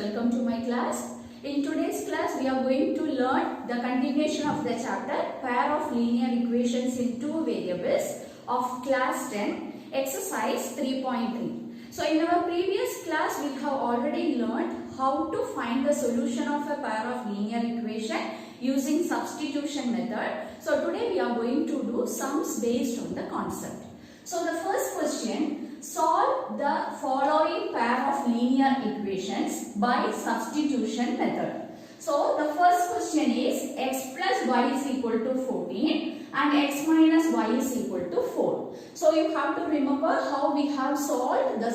welcome to my class. In today's class we are going to learn the continuation of the chapter pair of linear equations in two variables of class 10 exercise 3.3. So in our previous class we have already learned how to find the solution of a pair of linear equation using substitution method. So today we are going to do sums based on the concept. So the first question, solve the following pair of linear equations by substitution method. So the first question is x plus y is equal to 14 and x minus y is equal to 4. So you have to remember how we have solved the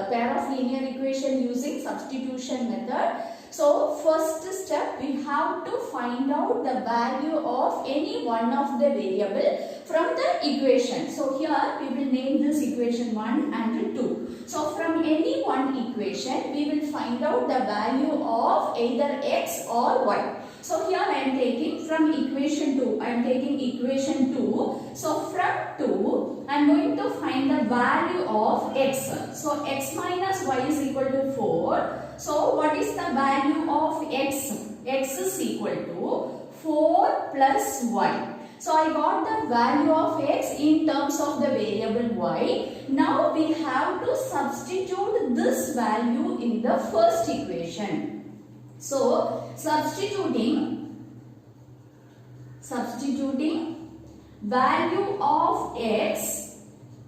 pair of linear equation using substitution method. So first step, we have to find out the value of any one of the variable from the equation. So here we will name this equation 1 and 2. So from any one equation we will find out the value of either x or y. So here I am taking from equation 2. I am taking equation 2. So from 2 I am going to find the value of x. So x minus y is equal to 4. So what is the value of x? X is equal to 4 plus y. So I got the value of x in terms of the variable y. Now we have to substitute this value in the first equation. So substituting value of x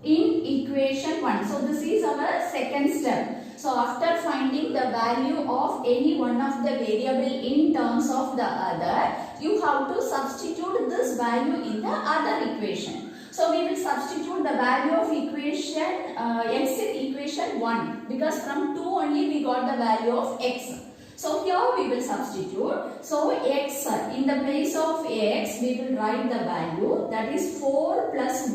in equation 1. So this is our second step. So after finding the value of any one of the variable in terms of the other, you have to substitute this value in the other equation. So we will substitute the value of equation x in equation 1 because from 2 only we got the value of x. So here we will substitute. So x, in the place of x we will write the value, that is 4 plus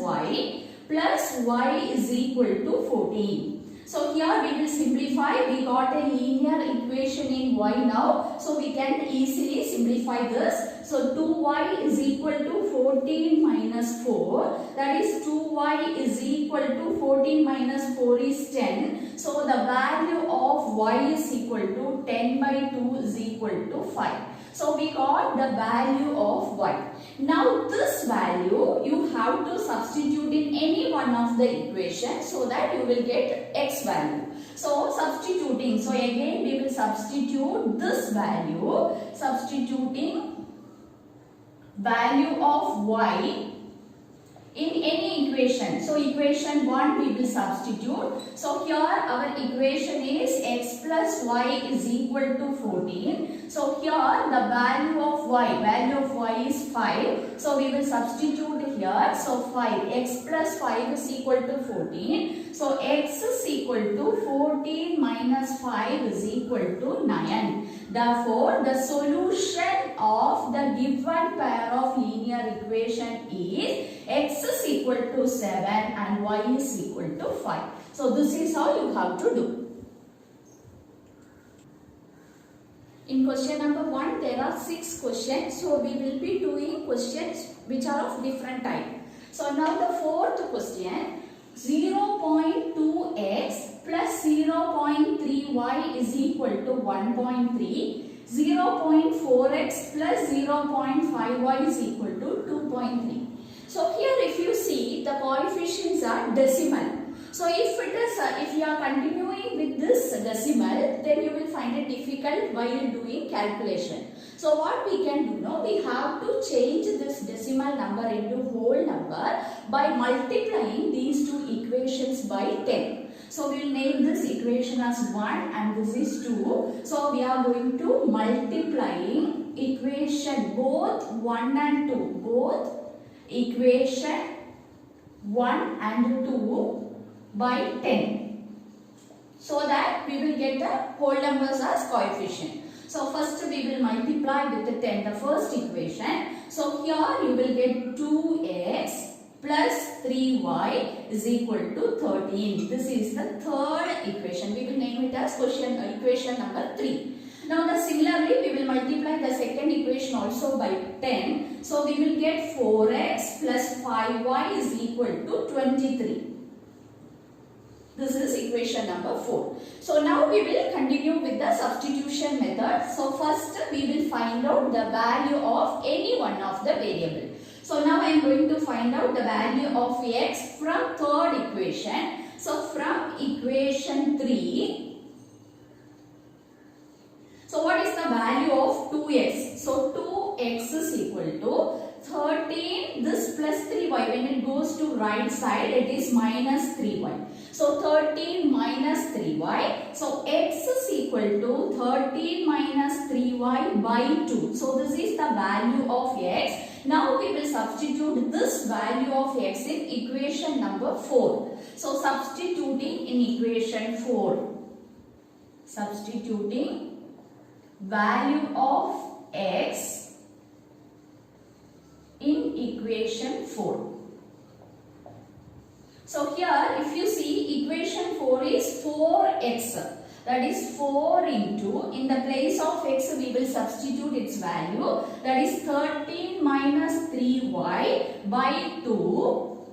y is equal to 14. So here we will simplify. We got a linear equation in y now. So we can easily simplify this. So 2y is equal to 14 minus 4. That is 2y is equal to 14 minus 4 is 10. So the value of y is equal to 10 by 2 is equal to 5. So we got the value of y. Now this value you have to substitute in any one of the equations so that you will get x value. So substituting, so again we will substitute this value, substituting value of y in any equation. So equation 1 we will substitute. So here our equation is x plus y is equal to 14. So here the value of y is 5. So we will substitute here. So 5, x plus 5 is equal to 14. So x is equal to 14 minus 5 is equal to 9. Therefore the solution of the given pair of linear equation is x is equal to 7 and y is equal to 5. So this is how you have to do. In question number 1 there are 6 questions. So we will be doing questions which are of different type. So now the fourth question, 0.2x plus 0.3y is equal to 1.3. 0.4x plus 0.5y is equal to 2.3. So here if you see the coefficients are decimal. So if it is, if you are continuing with this decimal, then you will find it difficult while doing calculation. So what we can do now, we have to change this decimal number into whole number by multiplying these two equations by 10. So we will name this equation as 1 and this is 2. So we are going to multiplying equation both 1 and 2. Both equation 1 and 2 by 10. So that we will get the whole numbers as coefficient. So first we will multiply with the 10 the first equation. So here you will get 2x plus 3y is equal to 13. This is the third equation. We will name it as equation number 3. Now similarly we will multiply the second equation also by 10. So we will get 4x plus 5y is equal to 23. This is equation number 4. So now we will continue with the substitution method. So first we will find out the value of any one of the variable. So now I am going to find out the value of x from third equation. So from equation 3, so what is the value of 2x? So 2x is equal to 13, this plus 3y, when it goes to right side it is minus 3y. So 13 minus 3y, so x is equal to 13 minus 3y by 2. So this is the value of x. Now we will substitute this value of x in equation number 4. So substituting in equation 4, substituting value of x in equation 4. So here if you see equation 4 is 4x, that is 4 into, in the place of x we will substitute its value, that is 13 minus 3y by 2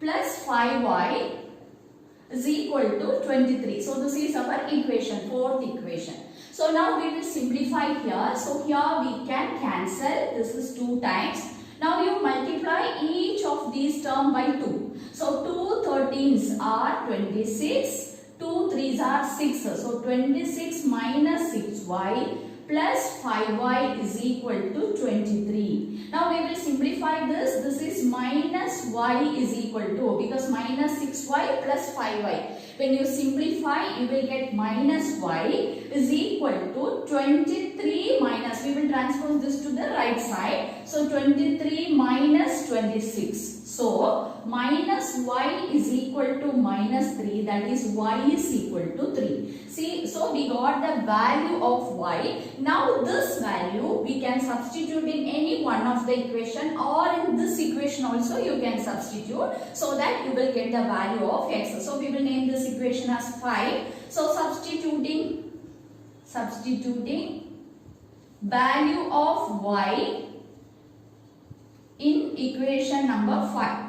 plus 5y is equal to 23. So this is our equation, fourth equation. So now we will simplify here. So here we can cancel, this is 2 times. Now you multiply each of these terms by 2. So 2 13s are 26, 2 3s are 6. So 26 minus 6y plus 5y is equal to 23. Now we will simplify this. This is minus y is equal to, because minus 6y plus 5y. When you simplify, you will get minus y is equal to 23 minus, we will transpose this to the right side. So 23 minus 26. So minus y is equal to minus 3, that is y is equal to 3. See, so we got the value of y. Now this value we can substitute in any one of the equation, or in this equation also you can substitute, so that you will get the value of x. So we will name this equation as 5. So substituting value of y in equation number 5.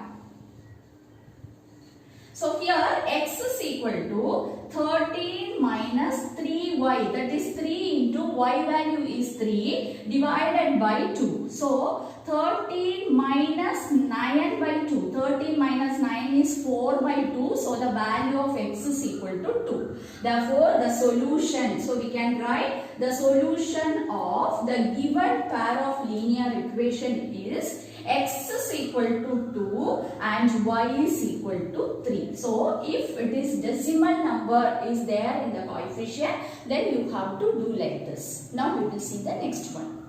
So here x is equal to 13 minus 3y, that is 3 into y value is 3 divided by 2. So 13 minus 9 by 2, 13 minus 9 is 4 by 2. So the value of x is equal to 2. Therefore the solution, so we can write the solution of the given pair of linear equation is x is equal to 2 and y is equal to 3. So if it is decimal number is there in the coefficient, then you have to do like this. Now we will see the next one.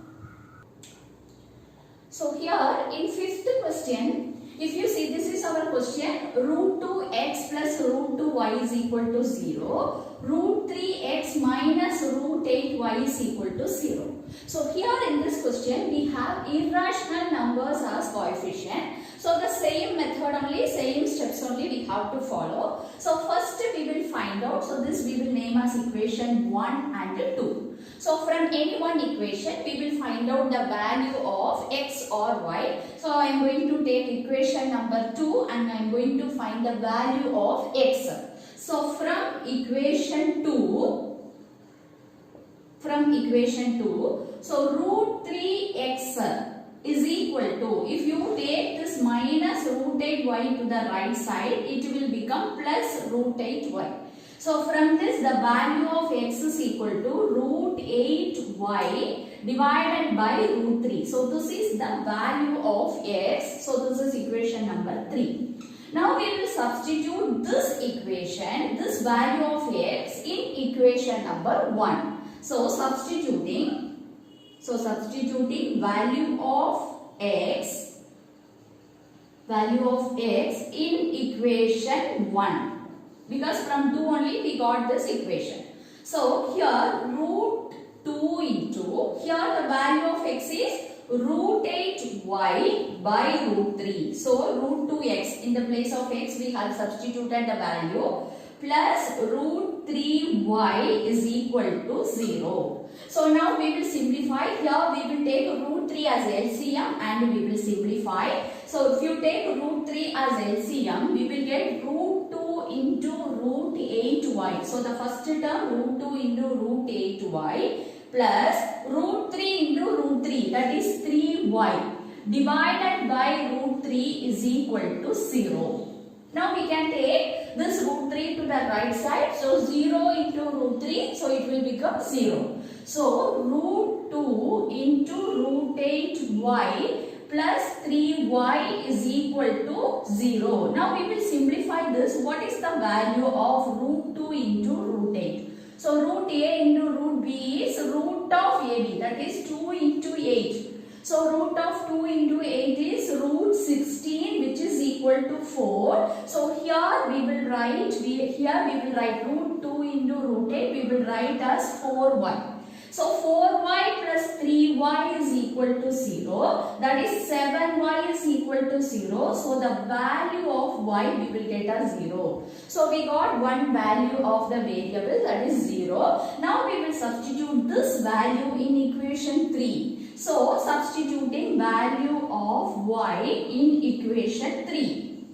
So here in fifth question, if you see, this is our question, root 2x plus root 2y is equal to 0, root 3x minus root 8y is equal to 0. So here in this question we have irrational numbers as coefficient. So the same method only, same steps only we have to follow. So first we will find out, so this we will name as equation 1 and 2. So from any one equation we will find out the value of x or y. So I am going to take equation number 2 and I am going to find the value of x. So from equation 2, so root 3x is equal to, if you take this minus root 8y to the right side, it will become plus root 8y. So from this the value of x is equal to root 8y divided by root 3. So this is the value of x. So this is equation number 3. Now we will substitute this equation, this value of x in equation number 1. So substituting value of x in equation 1, because from 2 only we got this equation. So here root 2 into, here the value of x is root 8y by root 3. So root 2x, in the place of x we have substituted the value, plus root 3y is equal to 0. So now we will simplify. Here we will take root 3 as LCM and we will simplify. So if you take root 3 as LCM, we will get root 2 2 into root 8y. So the first term root 2 into root 8y plus root 3 into root 3, that is 3y, divided by root 3 is equal to 0. Now we can take this root 3 to the right side. So 0 into root 3, so it will become 0. So root 2 into root 8y plus 3y is equal to 0. Now we will simplify this. What is the value of root 2 into root 8? So root a into root b is root of ab, that is 2 into 8. So root of 2 into 8 is root 16, which is equal to 4. So here we will write root 2 into root 8, we will write as 4y. So 4y plus 3y is equal to 0. That is 7y is equal to 0. So the value of y we will get as 0. So we got one value of the variable, that is 0. Now we will substitute this value in equation 3. So substituting value of y in equation 3.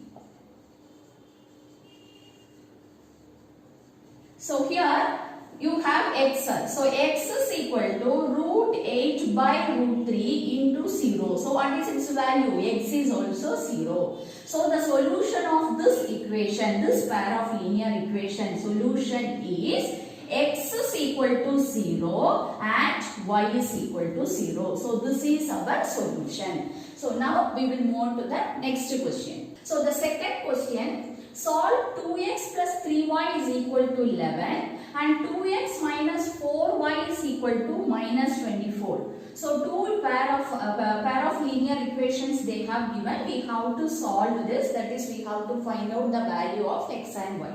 So here you have x. So x is equal to root 8 by root 3 into 0. So what is its value? X is also 0. So the solution of this equation, this pair of linear equation, solution is x is equal to 0 and y is equal to 0. So this is our solution. So now we will move on to the next question. So the second question, solve 2x plus 3y is equal to 11 and 2x minus 4y is equal to minus 24. So two pair of linear equations they have given. We have to solve this, that is we have to find out the value of x and y.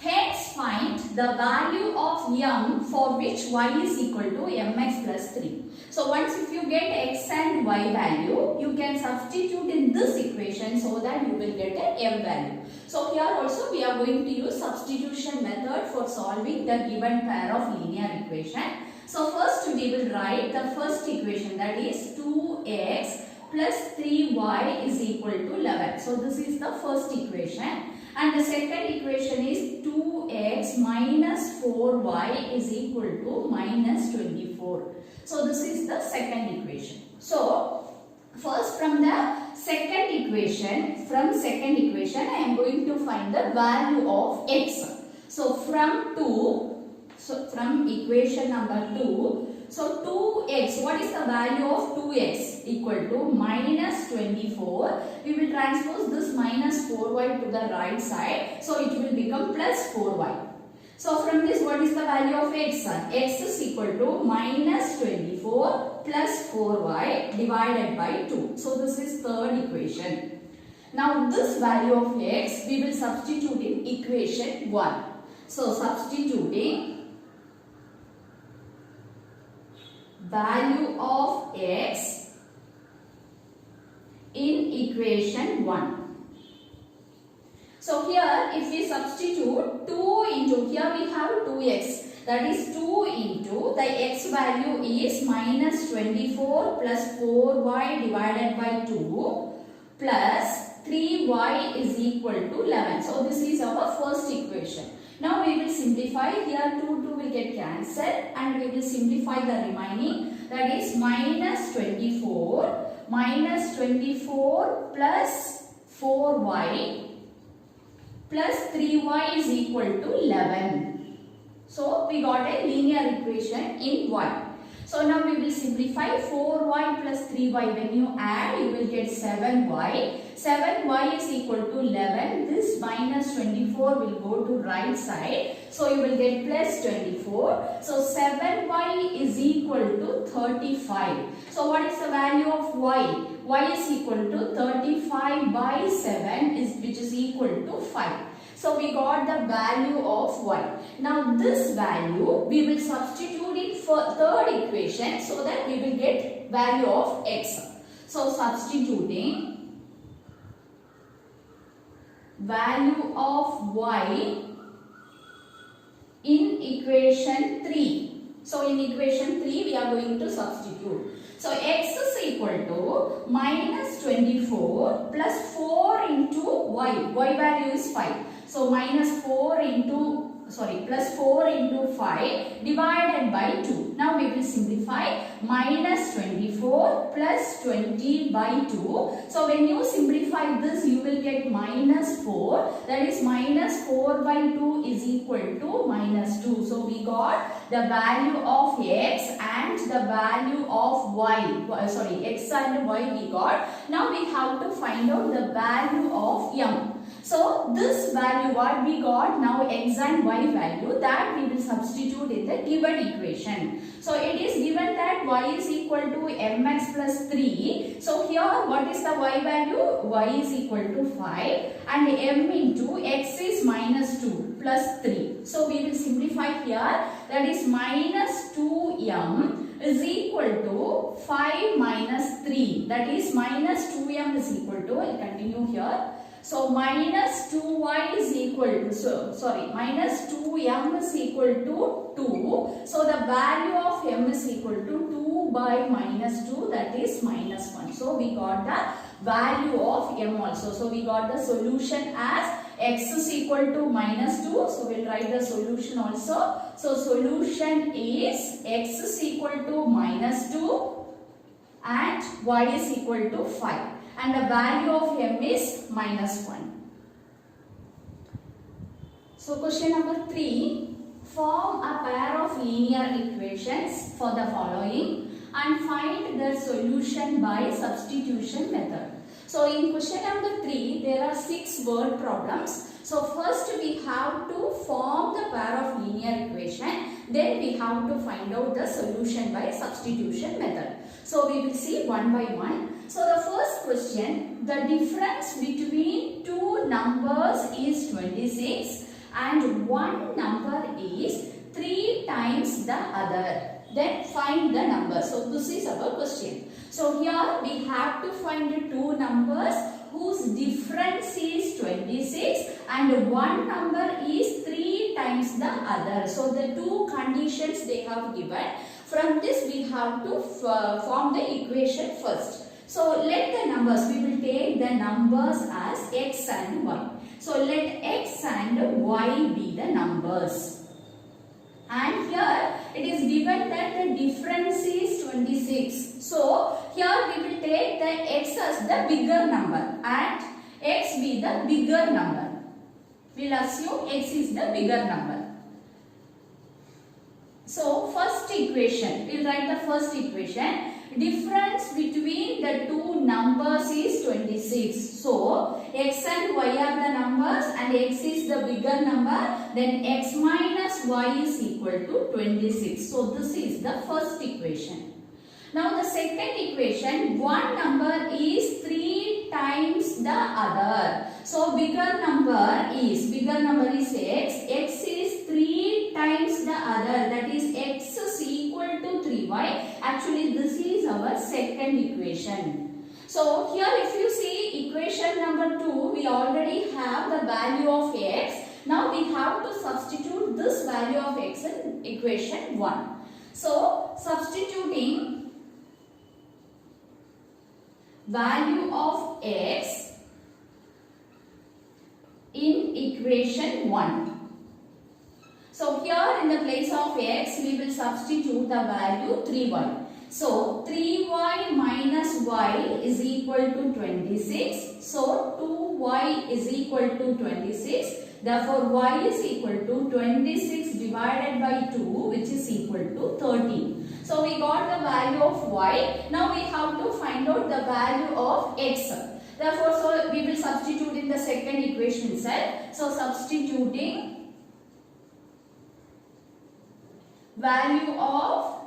Hence find the value of m for which y is equal to mx plus 3. So once if you get x and y value, you can substitute in this equation so that you will get a m value. So here also we are going to use substitution method for solving the given pair of linear equation. So first we will write the first equation, that is 2x plus 3y is equal to 11. So this is the first equation. And the second equation is 2x minus 4y is equal to minus 24. So this is the second equation. So first from the second equation, I am going to find the value of x. So from equation number 2, so 2x, what is the value of 2x? Equal to minus 24. We will transpose this minus 4y to the right side. So it will become plus 4y. So from this, what is the value of x? X is equal to minus 24 plus 4y divided by 2. So this is third equation. Now this value of x, we will substitute in equation 1. So substituting value of x in equation 1. So here if we substitute 2 into, here we have 2x, that is 2 into, the x value is minus 24 plus 4y divided by 2 plus 3y is equal to 11. So this is our first equation. Now we will simplify. Here 2 will get cancelled and we will simplify the remaining, that is minus 24 plus 4y plus 3y is equal to 11. So we got a linear equation in y. So now we will simplify 4y plus 3y. When you add, you will get 7y. 7y is equal to 11. This minus 24 will go to right side. So you will get plus 24. So 7y is equal to 35. So what is the value of y? Y is equal to 35 by 7 which is equal to 5. So we got the value of y. Now this value we will substitute in for third equation so that we will get value of x. So substituting value of y in equation 3. So in equation 3 we are going to substitute. So x is equal to minus 24 plus 4 into y. Y value is 5. So minus 4 into, sorry, plus 4 into 5 divided by 2. Now we will simplify. Minus 24 plus 20 by 2. So when you simplify this, you will get minus 4. That is minus 4 by 2 is equal to minus 2. So we got the value of x and the value of y. Sorry, x and y we got. Now we have to find out the value of m. So this value what we got now, x and y value, that we will substitute in the given equation. So it is given that y is equal to mx plus 3. So here what is the y value? Y is equal to 5 and m into x is minus 2 plus 3. So we will simplify here. That is minus 2m is equal to 5 minus 3. That is minus 2m is equal to, I will continue here. So minus 2y is equal to, minus 2m is equal to 2. So the value of m is equal to 2 by minus 2, that is minus 1. So we got the value of m also. So we got the solution as x is equal to minus 2. So we will write the solution also. So solution is x is equal to minus 2 and y is equal to 5. And the value of m is minus 1. So question number 3. Form a pair of linear equations for the following and find their solution by substitution method. So in question number 3, there are 6 word problems. So first we have to form the pair of linear equation. Then we have to find out the solution by substitution method. So we will see one by one. So the first question, the difference between two numbers is 26 and one number is 3 times the other. Then find the number. So this is our question. So here we have to find the two numbers whose difference is 26 and one number is 3 times the other. So the two conditions they have given. From this we have to form the equation first. So let the numbers, we will take the numbers as x and y. So let x and y be the numbers. And here it is given that the difference is 26. So here we will take the x as the bigger number and x be the bigger number. We will assume x is the bigger number. So first equation, we will write the first equation. Difference between the two numbers is 26. So x and y are the numbers and x is the bigger number. Then x minus y is equal to 26. So this is the first equation. Now the second equation, one number is 3 times the other. So bigger number is x. X is 3 times the other. That is x is equal to 3y. Actually this is our second equation. So here if you see equation number 2, we already have the value of x. Now we have to substitute this value of x in equation 1. So substituting value of x in equation 1. So here in the place of x we will substitute the value 3y. So 3y minus y is equal to 26. So 2y is equal to 26. Therefore y is equal to 26 divided by 2, which is equal to 13. So we got the value of y. Now we have to find out the value of x. Therefore, so we will substitute in the second equation itself. So substituting value of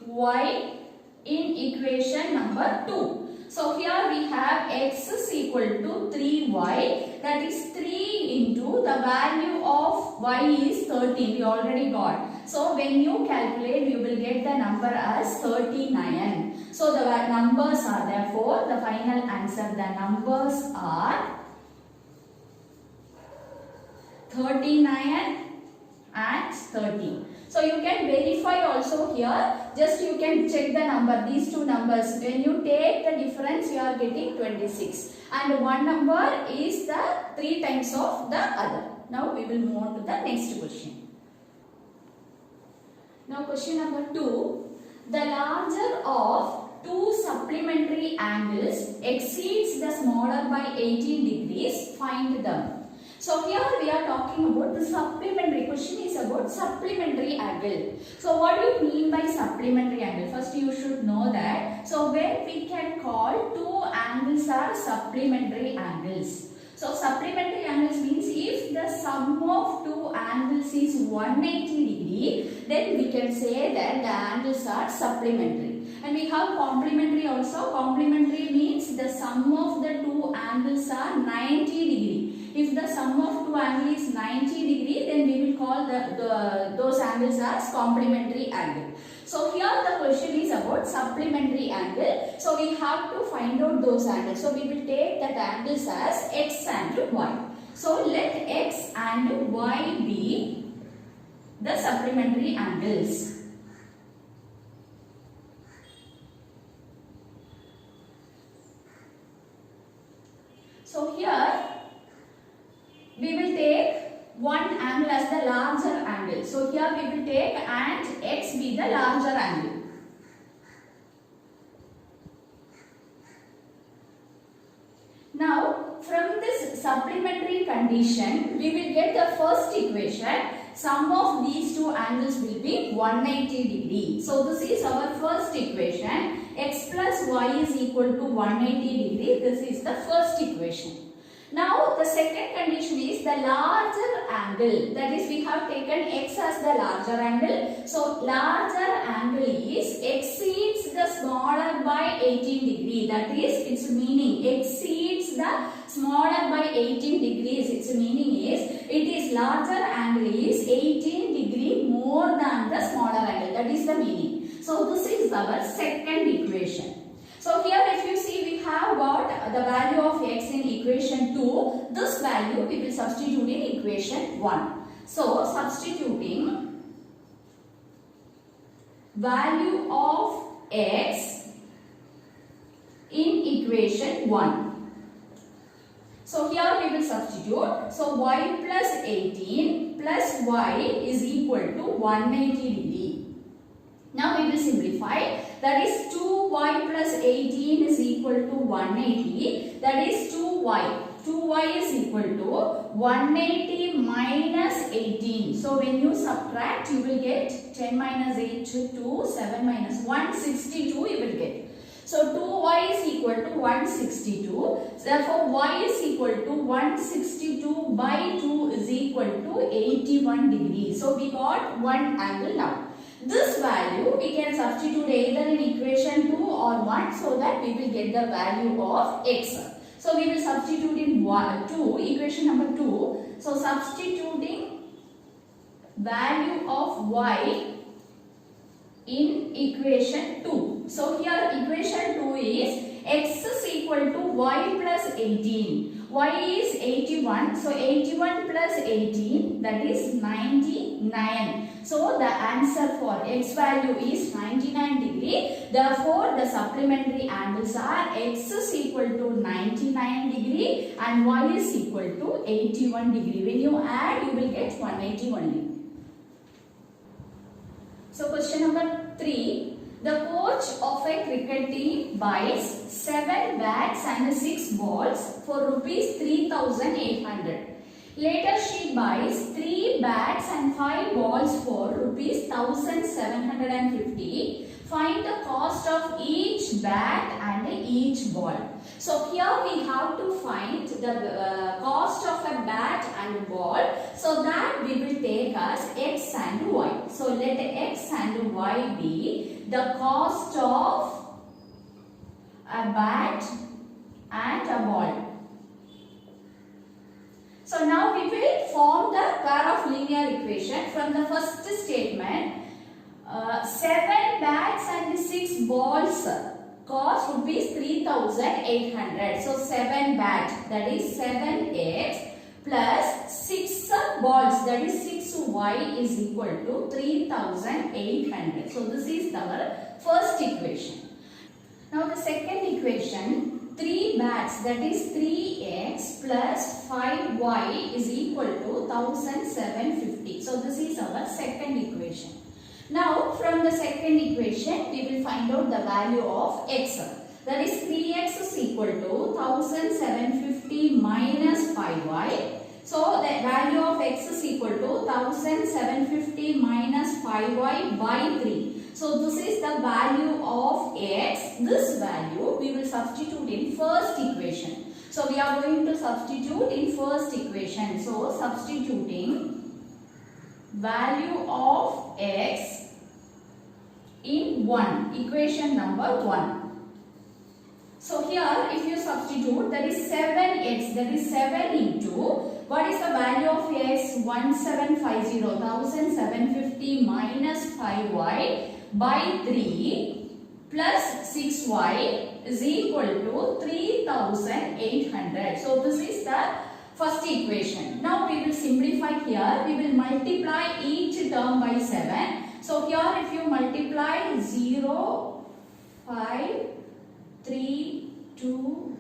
y in equation number 2. So here we have x is equal to 3y, that is 3 into the value of y is 13, we already got. So when you calculate, you will get the number as 39. So the numbers are, therefore the final answer, the numbers are 39 and 30. So you can verify also here. Just you can check the number, these two numbers. When you take the difference, you are getting 26. And one number is the 3 times of the other. Now we will move on to the next question. Now question number 2. The larger of two supplementary angles exceeds the smaller by 18 degrees. Find them. So here we are talking about the supplementary. Question is about supplementary angle. So what do you mean by supplementary angle? First you should know that. So when we can call two angles are supplementary angles. So supplementary angles means if the sum of two angles is 180 degree, then we can say that the angles are supplementary. And we have complementary also. Complementary means the sum of the two angles are 90 degree. If the sum of two angles is 90 degree, then we will call those angles as complementary angle. So here the question is about supplementary angle. So we have to find out those angles. So we will take that angles as x and y. So let x and y be the supplementary angles. So here we will take one angle as the larger angle. So here we will take and x be the larger angle. Now from this supplementary condition, we will get the first equation. Sum of these two angles will be 180 degree. So this is our first equation. X plus y is equal to 180 degree. This is the first equation. Now the second condition is the larger angle. That is, we have taken x as the larger angle. So larger angle is exceeds the smaller by 18 degree. That is, its meaning exceeds the smaller by 18 degrees. Its meaning is it is larger angle is 18 degree more than the smaller angle. That is the meaning. So this is our second equation. So here if you see, we have got the value of x in equation 2. This value we will substitute in equation 1. So substituting value of x in equation 1. So here we will substitute. So y plus 18 plus y is equal to 180 degree. Now we will simplify. That is 2y plus 18 is equal to 180. That is 2y. 2y is equal to 180 minus 18. So when you subtract, you will get 10 minus 8 to 2, 7 minus 162 you will get. So 2y is equal to 162. Therefore y is equal to 162 by 2 is equal to 81 degrees. So we got one angle now. This value we can substitute either in equation 2 or 1, so that we will get the value of x. So we will substitute in 2, equation number 2. So substituting value of y in equation 2. So here equation 2 is x is equal to y plus 18. Y is 81. So 81 plus 18, that is 99. So the answer for x value is 99 degree. Therefore the supplementary angles are x is equal to 99 degree and y is equal to 81 degree. When you add, you will get 180 only. So question number 3. The coach of a cricket team buys 7 bats and 6 balls for rupees 3,800. Later she buys 3 bats and 5 balls for rupees 1,750. Find the cost of each bat and each ball. So here we have to find the cost of a bat and ball. So that we will take as x and y. So let x and y be the cost of a bat and a ball. So now we will form the pair of linear equation from the first statement. 7 bats and 6 balls cost rupees 3,800. So 7 bat, that is 7x plus 6 balls, that is 6y is equal to 3800. So this is our first equation. Now the second equation, 3 bats, that is 3x plus 5y is equal to 1750. So this is our second equation. Now from the second equation we will find out the value of x. That is 3x is equal to 1750 minus 5y. So the value of x is equal to 1750 minus 5y by 3. So this is the value of x. This value we will substitute in first equation. So we are going to substitute in first equation. So substituting value of x in 1, equation number 1. So here if you substitute, that is 7x, that is 7 into, what is the value of x? 1750, 1750 minus 5y by 3 plus 6y is equal to 3800. So this is the first equation. Now we will simplify here. We will multiply each term by 7. So here if you multiply 0, 5, 3, 2.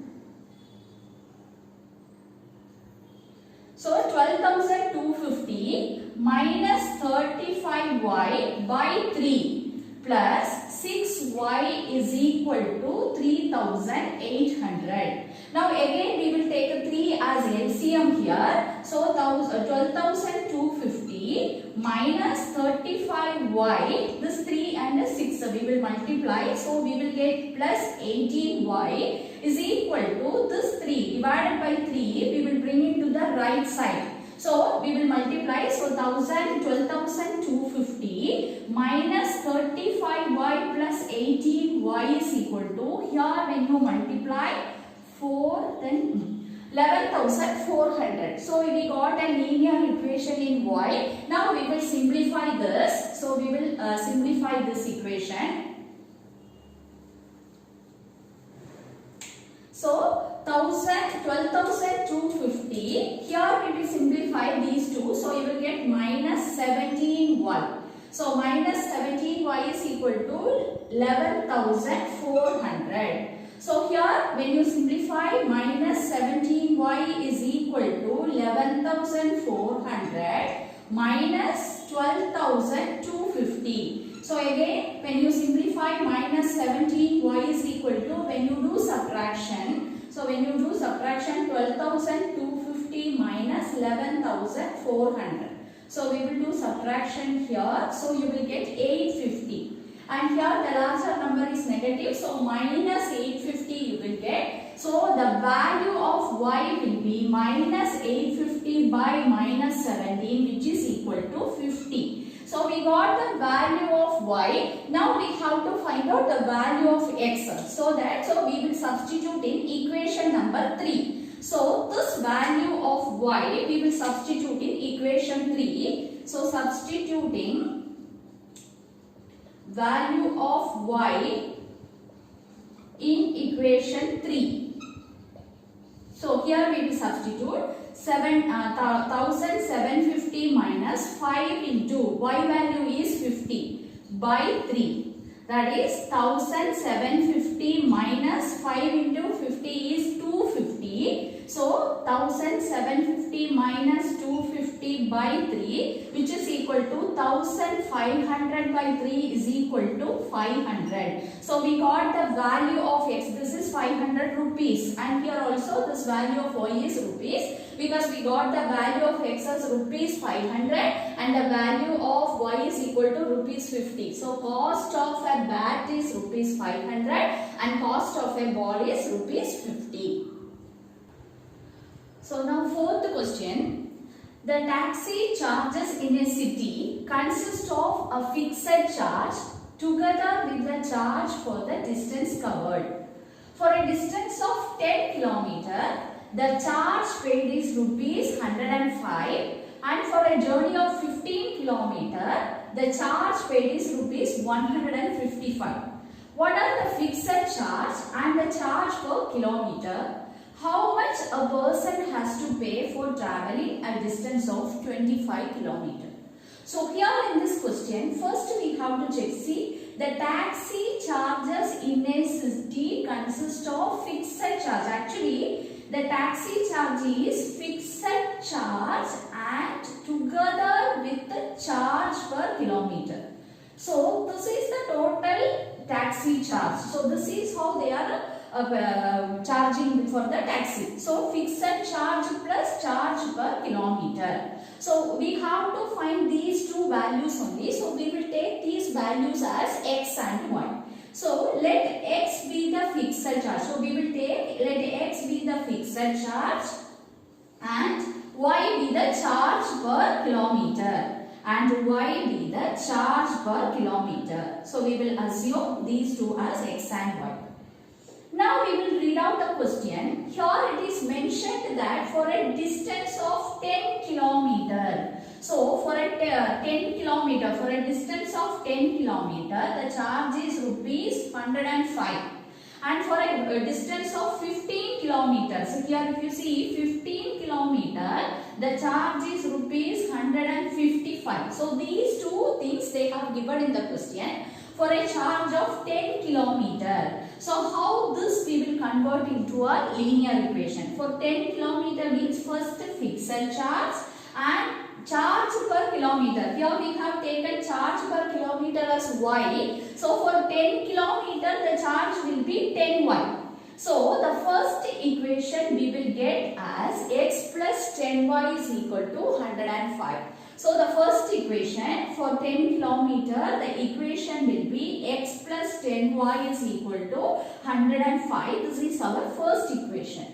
So 12,250 minus 35y by 3 plus 6y is equal to 3800. Now again we will take a 3 as LCM here. So 12,250 minus 35y, this 3 and 6 we will multiply. So we will get plus 18y is equal to this 3 divided by 3. We will bring it to the right side. So we will multiply. So 12,250 minus 35y plus 18y is equal to, here when you multiply 4, then 11,400. So we got a linear equation in y. Now we will simplify this. So we will simplify this equation. So 12,250. Here we will simplify these two. So you will get minus 17y. So minus 17y is equal to 11,400. So here when you simplify, minus 17y is equal to 11,400 minus 12,250. So again when you simplify, minus 17y is equal to, when you do subtraction, so when you do subtraction, 12,250 minus 11,400. So we will do subtraction here. So you will get 850. And here the larger number is negative. So minus 850 you will get. So the value of y will be minus 850 by minus 17, which is equal to 50. So we got the value of y. Now we have to find out the value of x. So we will substitute in equation number 3. So this value of y we will substitute in equation 3. So substituting value of y in equation 3. So here we will substitute 1750 minus 5 into y value is 50 by 3. That is 1750 minus 5 into 50 is 250. So 1750 minus 250 by 3, which is equal to 1500 by 3 is equal to 500. So we got the value of x. This is 500 rupees, and here also this value of y is rupees, because we got the value of x as rupees 500 and the value of y is equal to rupees 50. So cost of a bat is rupees 500 and cost of a ball is rupees 50. So now fourth question. The taxi charges in a city consist of a fixed charge together with the charge for the distance covered. For a distance of 10 km, the charge paid is rupees 105, and for a journey of 15 km, the charge paid is rupees 155. What are the fixed charge and the charge per kilometer? How much much a person has to pay for traveling a distance of 25 kilometers? So here in this question, first we have to check. See, the taxi charges in a city consist of fixed charge. Actually, the taxi charge is fixed charge and together with the charge per kilometer. So this is the total taxi charge. So this is how they are charging for the taxi. So fixed charge plus charge per kilometer. So we have to find these two values only. So we will take these values as x and y. So let x be the fixed charge. So we will take, let x be the fixed charge and y be the charge per kilometer. And y be the charge per kilometer. So we will assume these two as x and y. Now we will read out the question. Here it is mentioned that for a distance of 10 kilometer. So for a 10 kilometer, for a distance of 10 kilometer, the charge is rupees 105. And for a distance of 15 kilometers, so here if you see 15 kilometer, the charge is rupees 155. So these two things they have given in the question for a charge of 10 kilometer. So how this we will convert into a linear equation. For 10 kilometer means first fixed charge and charge per kilometer. Here we have taken charge per kilometer as y. So for 10 kilometer the charge will be 10y. So the first equation we will get as x plus 10y is equal to 105. So the first equation for 10 kilometer, the equation will be x plus 10y is equal to 105. This is our first equation.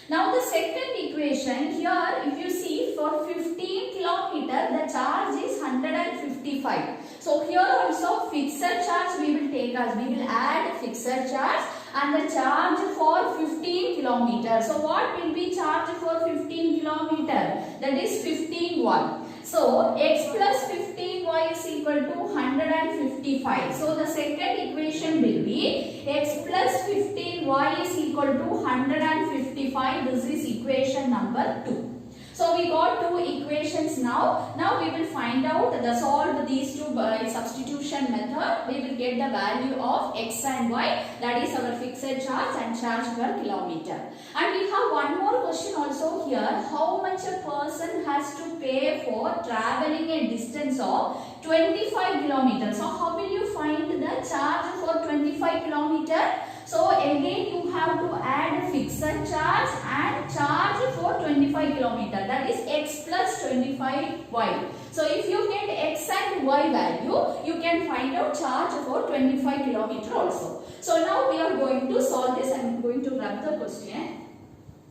Now the second equation here, if you see for 15 kilometer, the charge is 155. So here also fixed charge we will take as, we will add fixed charge and the charge for 15 kilometer. So what will be charge for 15 kilometer? That is 15y. So x plus 15y is equal to 155. So the second equation will be x plus 15y is equal to 155. This is equation number 2. So we got two equations now. Now we will find out the solve these two by substitution method. We will get the value of x and y, that is our fixed charge and charge per kilometer. And we have one more question also here. How much a person has to pay for traveling a distance of 25 kilometers? So how will you find the charge for 25 kilometers? So again you have to add fixed charge and charge for 25 kilometers, that is x plus 25y. So if you get x and y value, you can find out charge for 25 kilometers also. So now we are going to solve this. I am going to rub the question.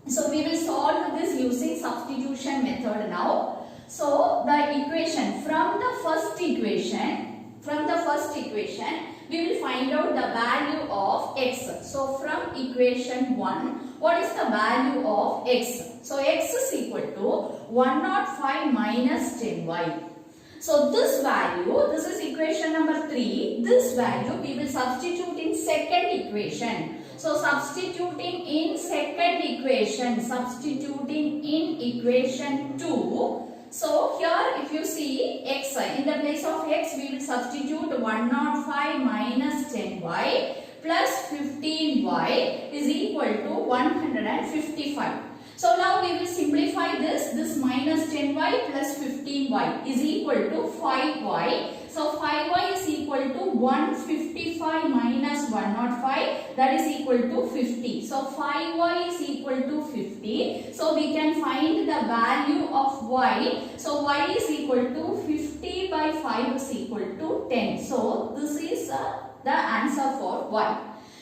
So we will solve this using substitution method now. So the equation from the first equation, we will find out the value of x. So from equation 1, what is the value of x? So x is equal to 105 minus 10y. So this value, this is equation number 3. This value we will substitute in second equation. So substituting in second equation, substituting in equation 2. So here if you see x, in the place of x we will substitute 105 minus 10y plus 15y is equal to 155. So now we will simplify this. This minus 10y plus 15y is equal to 5y. So 5y is equal to 155 minus 105, that is equal to 50. So 5y is equal to 50. So we can find the value of y. So y is equal to 50 by 5 is equal to 10. So this is the answer for y.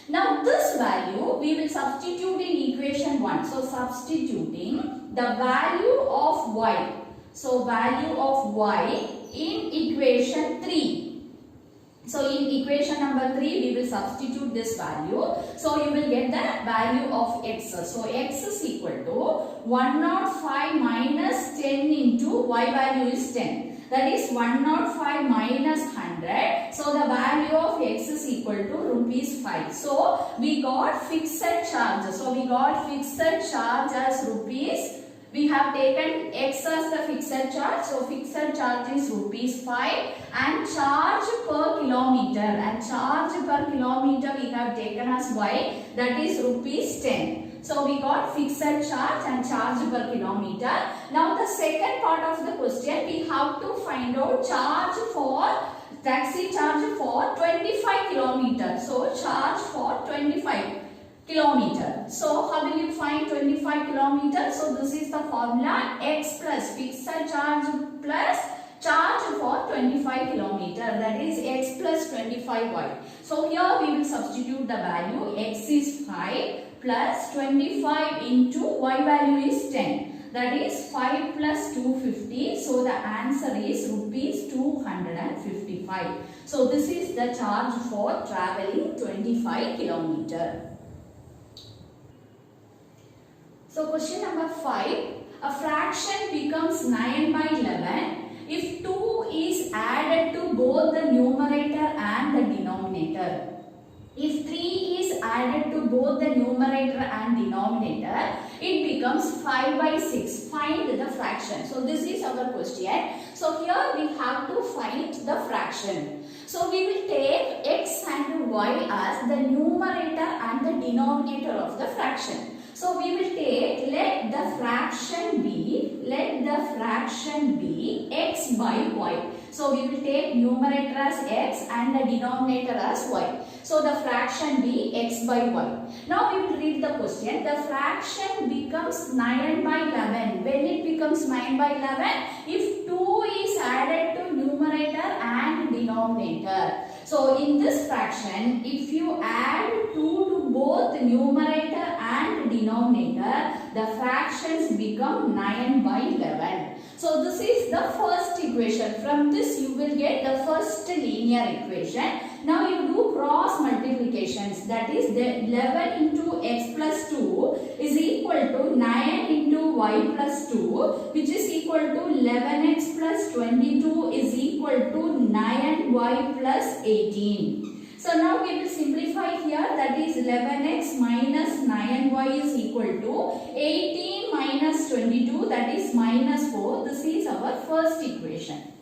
Now this value we will substitute in equation 1. So substituting the value of y. So value of y in equation 3. So in equation number 3 we will substitute this value. So you will get the value of x. So x is equal to 105 minus 10 into y value is 10. that is 105 minus 100. So the value of x is equal to rupees 5. So we got fixed charge. So we got fixed charge as rupees. We have taken x as the fixed charge. So fixed charge is rupees 5 and charge per kilometer. And charge per kilometer we have taken as y, that is rupees 10. So we got fixed charge and charge per kilometer. Now the second part of the question, we have to find out charge for taxi charge for 25 kilometers. So charge for 25 kilometer. So how will you find 25 kilometers? So this is the formula, x plus fixed charge plus charge for 25 kilometer, that is x plus 25y. So here we will substitute the value, x is 5 plus 25 into y value is 10, that is 5 plus 250. So the answer is rupees 255. So this is the charge for traveling 25 kilometer. So question number 5, a fraction becomes 9 by 11 if 2 is added to both the numerator and the denominator. If 3 is added to both the numerator and denominator, it becomes 5 by 6. Find the fraction. So this is our question. So here we have to find the fraction. So we will take x and y as the numerator and the denominator of the fraction. So we will take, let the fraction be x by y. So we will take numerator as x and the denominator as y. So the fraction be x by y. Now we will read the question. The fraction becomes 9 by 11. When it becomes 9 by 11? If 2 is added to numerator and denominator. So in this fraction, if you add 2 to both numerator and denominator, the fractions become 9 by 11. So this is the first equation. From this you will get the first linear equation. Now you do cross multiplications, that is the 11 into x plus 2 is equal to 9 into y plus 2, which is equal to 11x plus 22 is equal to 9y plus 18. So now we will simplify here, that is 11x minus 9y is equal to 18 minus 22, that is minus 4. This is our first equation.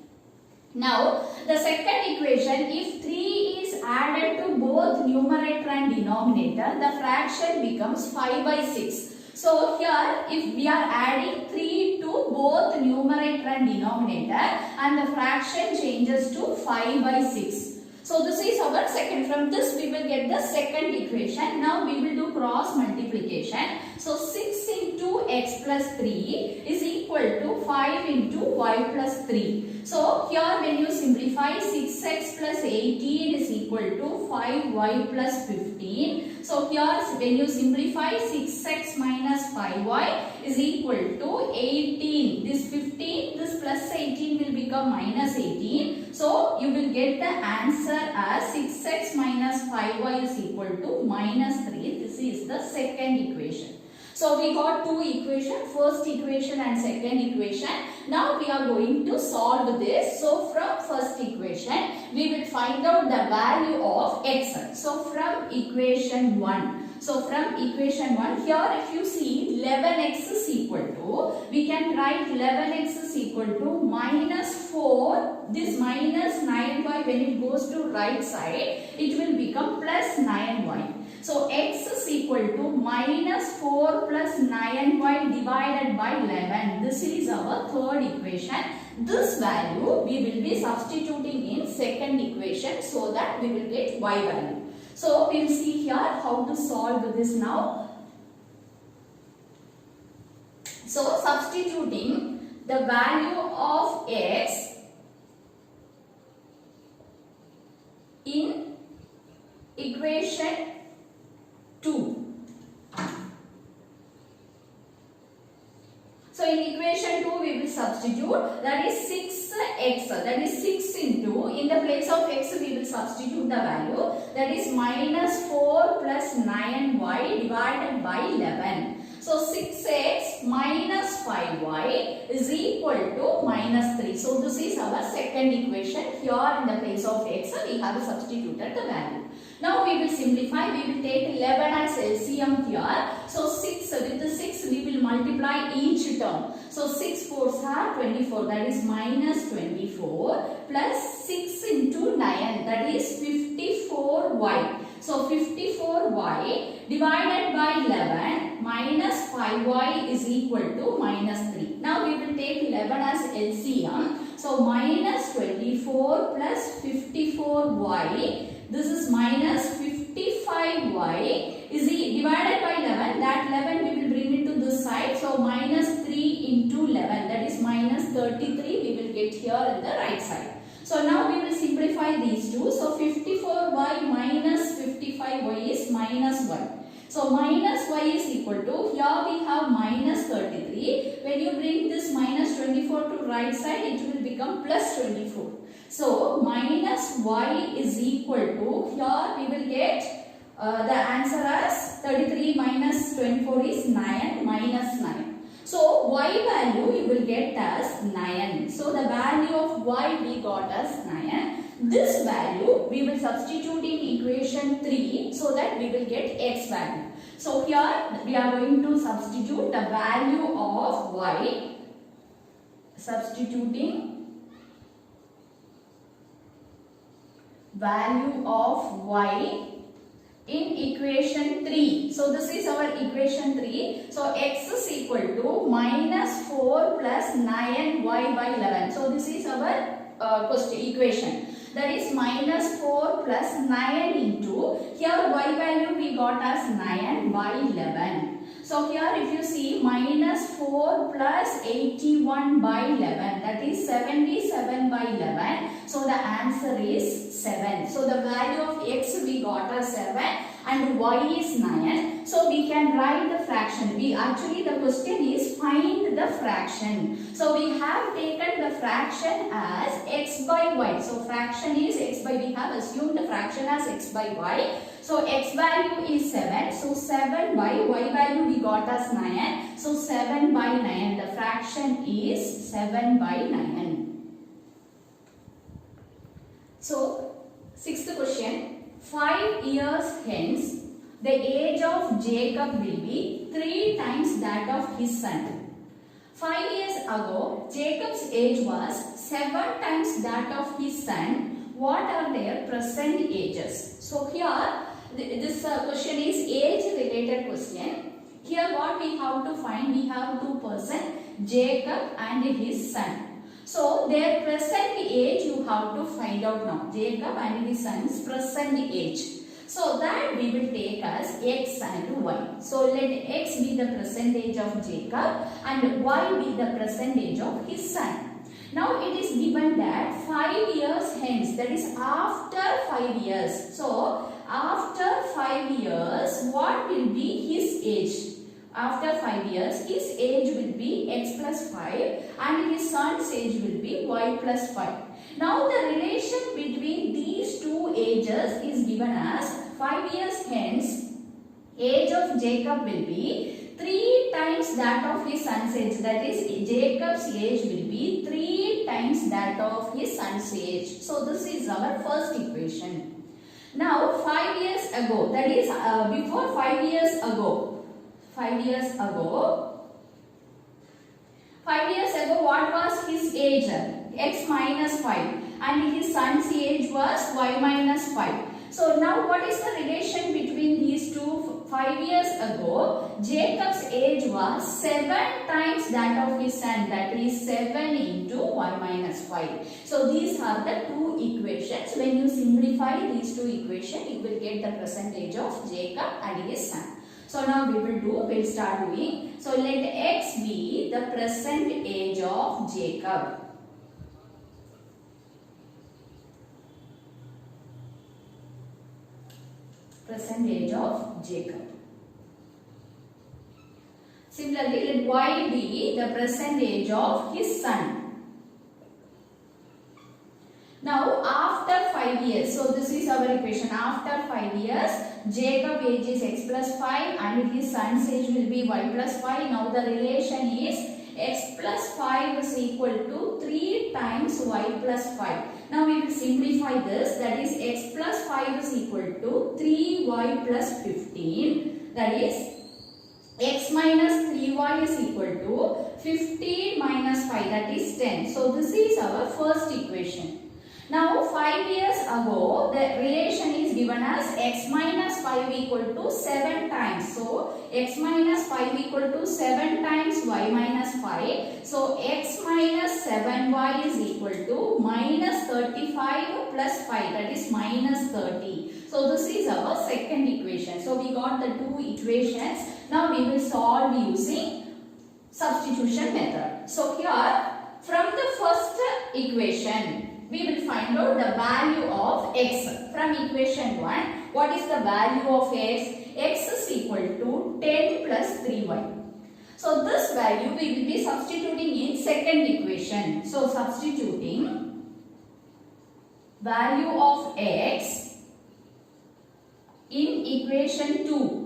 Now the second equation, if 3 is added to both numerator and denominator, the fraction becomes 5 by 6. So here if we are adding 3 to both numerator and denominator, and the fraction changes to 5 by 6. So this is our second. From this we will get the second equation. Now we will do cross multiplication. So 6 into x plus 3 is equal to 5 into y plus 3. So here when you simplify, 6x plus 18 is equal to 5y plus 15. So here when you simplify, 6x minus 5y is equal to 18. This 15, this plus 18 will become minus 18. So you will get the answer as 6x minus 5y is equal to minus 3. This is the second equation. So we got two equations, first equation and second equation. Now we are going to solve this. So from first equation, we will find out the value of x. So from equation 1. So from equation 1, here if you see 11x is equal to, we can write 11x is equal to minus 4. This minus 9y, when it goes to right side, it will become plus 9y. So x is equal to minus 4 plus 9y divided by 11. This is our third equation. This value we will be substituting in second equation so that we will get y value. So we will see here how to solve this now. So substituting the value of x in equation 2. So in equation 2 we will substitute, that is 6x, that is 6 into, in the place of x we will substitute the value, that is minus 4 plus 9y divided by 11. So 6x minus 5 5y is equal to minus 3. So this is our second equation. Here in the place of x we have substituted the value. Now we will simplify. We will take 11 as LCM here. So 6 with the 6 we will multiply each term. So 6 4s are 24, that is minus 24 plus 6 into 9, that is 54y. So 54y divided by 11 minus 5y is equal to minus 3. Now we will take 11 as LCM. So minus 24 plus 54y. This is minus 55y is divided by 11. That 11 we will bring it to this side. So minus 3 into 11, that is minus 33 we will get here in the right side. So now we will simplify these two. So 54y minus 55y is minus 1. So minus y is equal to, here we have minus 33. When you bring this minus 24 to right side, it will become plus 24. So minus y is equal to, here we will get the answer as 33 minus 24 is 9 minus 9. So y value you will get as 9. So the value of y we got as 9. This value we will substitute in equation 3 so that we will get x value. So here we are going to substitute the value of y. Substituting value of y in equation 3. So this is our equation 3. So x is equal to minus 4 plus 9y by 11. So this is our equation. That is minus 4 plus 9 into, here y value we got as 9 by 11. So here if you see minus 4 plus 81 by 11, that is 77 by 11. So the answer is 7. So the value of x we got as 7 and y is 9. So we can write the fraction. Actually the question is find the fraction. So we have taken the fraction as x by y. So fraction is x by, we have assumed the fraction as x by y. So x value is 7. So 7 by y value we got as 9. So 7 by 9. The fraction is 7 by 9. So sixth question. 5 years hence, the age of Jacob will be 3 times that of his son. 5 years ago, Jacob's age was 7 times that of his son. What are their present ages? So here, this question is age related question. Here what we have to find, we have two persons, Jacob and his son. So their present age you have to find out now. Jacob and his son's present age. So that we will take as x and y. So let x be the present age of Jacob and y be the present age of his son. Now it is given that 5 years hence, that is after 5 years. So after 5 years, what will be his age? After 5 years, his age will be x plus 5 and his son's age will be y plus 5. Now the relation between these two ages is given as 5 years hence, age of Jacob will be 3 times that of his son's age. That is, Jacob's age will be 3 times that of his son's age. So this is our first equation. Now 5 years ago, that is before 5 years ago. 5 years ago, what was his age? X minus 5 and his son's age was y minus 5. So now what is the relation between these two? 5 years ago, Jacob's age was 7 times that of his son, that is 7 into y minus 5. So these are the two equations. When you simplify these two equations, you will get the present age of Jacob and his son. So now we'll start doing. So let x be the present age of Jacob. Present age of Jacob. Similarly, let y be the present age of his son. Now after 5 years, so this is our equation. After 5 years, Jacob age is x plus 5 and his son's age will be y plus 5. Now the relation is x plus 5 is equal to 3 times y plus 5. Now we will simplify this. That is x plus 5 is equal to 3y plus 15. That is x minus 3y is equal to 15 minus 5, that is 10. So this is our first equation. Now 5 years ago the relation is given as x minus 5 equal to 7 times. So x minus 5 equal to 7 times y minus 5. So x minus 7y is equal to minus 35 plus 5, that is minus 30. So this is our second equation. So we got the two equations. Now we will solve using substitution method. So here from the first equation we will find out the value of x. From equation 1, what is the value of x? X is equal to 10 plus 3y. So this value we will be substituting in second equation. So substituting value of x in equation 2.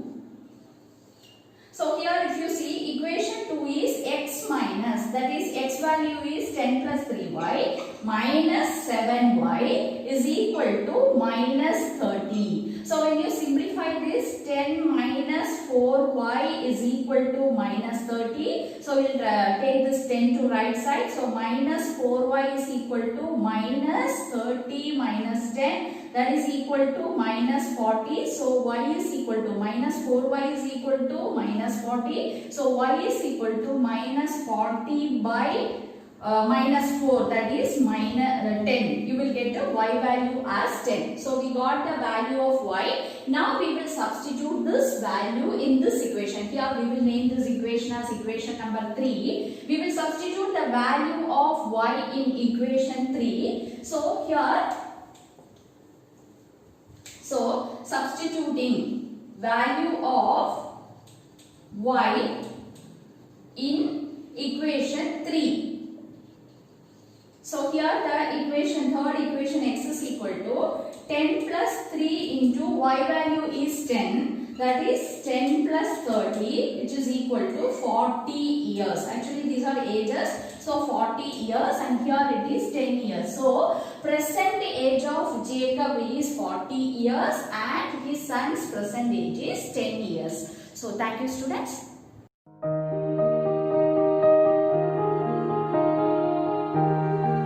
So here if you see equation 2 is x minus, that is x value is 10 plus 3y minus 7y is equal to minus 30. So when you simplify this, 10 minus 4y is equal to minus 30. So we will take this 10 to right side. So minus 4y is equal to minus 30 minus 10. That is equal to minus 40. So y is equal to minus 4y is equal to minus 40. So y is equal to minus 40 by minus 4, that is minus 10. You will get the y value as 10. So we got the value of y. Now we will substitute this value in this equation. Here we will name this equation as equation number 3. We will substitute the value of y in equation 3. So here, so substituting value of y in equation 3. So here the equation, third equation, x is equal to 10 plus 3 into y value is 10. That is 10 plus 30, which is equal to 40 years. Actually these are ages. So 40 years and here it is 10 years. So present age of Jacob is 40 years and his son's present age is 10 years. So thank you students.